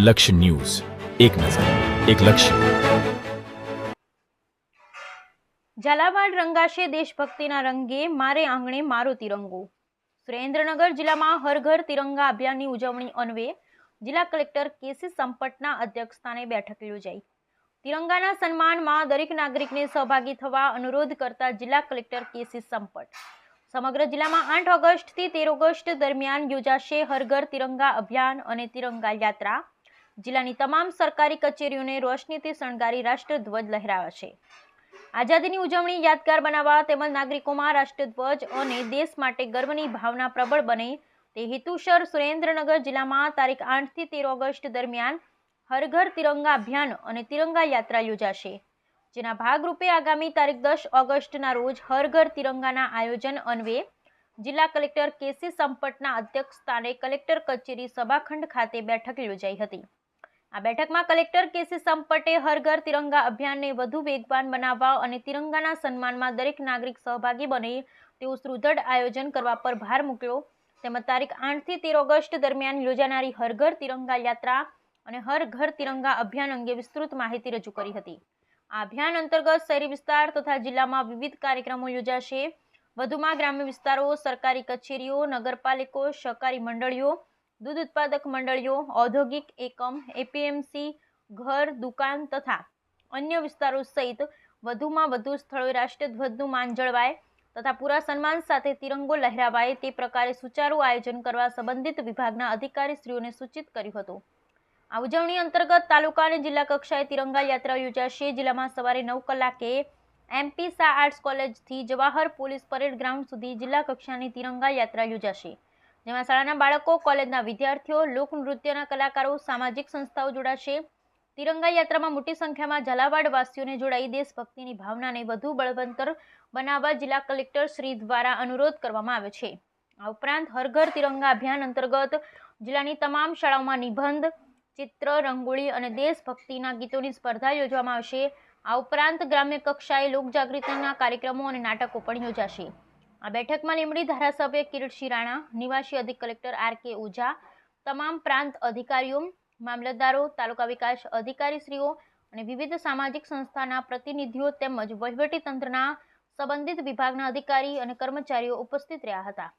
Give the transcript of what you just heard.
લક્ષ્ય ન્યૂઝ, એક નજર, એક લક્ષ્ય. ઝાલાવાડ રંગાશે દેશભક્તિના રંગે, મારે આંગણે મારો તિરંગો. સુરેન્દ્રનગર જિલ્લામાં હર ઘર તિરંગા અભિયાનની ઉજવણી અન્વયે જિલ્લા કલેક્ટર કેસી સંપટના અધ્યક્ષસ્થાને બેઠક યોજાઈ. તિરંગાના સન્માનમાં દરેક નાગરિકને સહભાગી થવા અનુરોધ કરતા જિલ્લા કલેક્ટર કેસી સંપટ સમગ્ર જિલ્લામાં 8 ઓગસ્ટથી 13 ઓગસ્ટ દરમિયાન યોજાશે હર ઘર તિરંગા અભિયાન અને તિરંગા યાત્રા. જિલ્લાની તમામ સરકારી કચેરીઓને રોશનીથી શણગારી રાષ્ટ્રધ્વજ લહેરાવાશે. આઝાદીની ઉજવણી યાદગાર બનાવવા તેમજ નાગરિકોમાં રાષ્ટ્રધ્વજ અને દેશ માટે ગર્વની ભાવના પ્રબળ બને તે હેતુસર સુરેન્દ્રનગર જિલ્લામાં તારીખ 8 થી 13 ઓગસ્ટ દરમિયાન હર ઘર તિરંગા અભિયાન અને તિરંગા યાત્રા યોજાશે. જેના ભાગરૂપે આગામી તારીખ 10 ઓગસ્ટના રોજ હર ઘર તિરંગાના આયોજન અન્વયે જિલ્લા કલેક્ટર કેસી સંપટના અધ્યક્ષસ્થાને કલેક્ટર કચેરી સભાખંડ ખાતે બેઠક યોજાઈ હતી. આ બેઠકમાં કલેક્ટર કેસી સંપટે હર ઘર તિરંગા અભિયાનને વધુ વેગવાન બનાવવા અને તિરંગાના સન્માનમાં દરેક નાગરિક સહભાગી બને તેવું સુદૃઢ આયોજન કરવા પર ભાર મૂક્યો. તેમજ તારીખ 8 થી 13 ઓગસ્ટ દરમિયાન યોજાનારી હર ઘર તિરંગા યાત્રા અને હર ઘર તિરંગા અભિયાન અંગે વિસ્તૃત માહિતી રજૂ કરી હતી. આ અભિયાન અંતર્ગત શહેરી વિસ્તાર તથા જિલ્લામાં વિવિધ કાર્યક્રમો યોજાશે. વધુમાં ગ્રામ્ય વિસ્તારો, સરકારી કચેરીઓ, નગરપાલિકો, સહકારી મંડળીઓ, દૂધ ઉત્પાદક મંડળીઓ, ઔદ્યોગિક એકમ, એપીએમસી, ઘર, દુકાન તથા અન્ય વિસ્તારો સહિત વધુમાં વધુ સ્થળોએ રાષ્ટ્રધ્વજનું માન જળવાય તથા પૂરા સન્માન સાથે તિરંગો લહેરાવાય તે પ્રકારે સુચારું આયોજન કરવા સંબંધિત વિભાગના અધિકારીશ્રીઓને સૂચિત કર્યું હતું. આ ઉજવણી અંતર્ગત તાલુકા અને જિલ્લા કક્ષાએ તિરંગા યાત્રા યોજાશે. જિલ્લામાં સવારે 9 કલાકે એમપી શાહ આર્ટ્સ કોલેજથી જવાહર પોલીસ પરેડ ગ્રાઉન્ડ સુધી જિલ્લા કક્ષાની તિરંગા યાત્રા યોજાશે. જેમાં શાળાના બાળકો, કોલેજના વિદ્યાર્થીઓ, લોકનૃત્યના કલાકારો, સામાજિક સંસ્થાઓ જોડાશે. તિરંગા યાત્રામાં મોટી સંખ્યામાં ઝાલાવાડ વાસીઓને જોડાઈ દેશભક્તિની ભાવનાને વધુ બળવંતર બનાવવા જિલ્લા કલેક્ટર શ્રી દ્વારા અનુરોધ કરવામાં આવ્યો છે. આ ઉપરાંત હર ઘર તિરંગા અભિયાન અંતર્ગત જિલ્લાની તમામ શાળાઓમાં નિબંધ, ચિત્ર, રંગોળી અને દેશભક્તિના ગીતોની સ્પર્ધા યોજવામાં આવશે. આ ઉપરાંત ગ્રામ્ય કક્ષાએ લોકજાગૃતિના કાર્યક્રમો અને નાટકો પણ યોજાશે. આ બેઠકમાં લીંબડી ધારાસભ્ય કિરીટસિંહ રાણા, નિવાસી અધિક કલેક્ટર આર.કે. ઓઝા, તમામ પ્રાંત અધિકારીઓ, મામલતદારો, તાલુકા વિકાસ અધિકારીશ્રીઓ અને વિવિધ સામાજિક સંસ્થાના પ્રતિનિધિઓ તેમજ વહીવટી તંત્રના સંબંધિત વિભાગના અધિકારી અને કર્મચારીઓ ઉપસ્થિત રહ્યા હતા.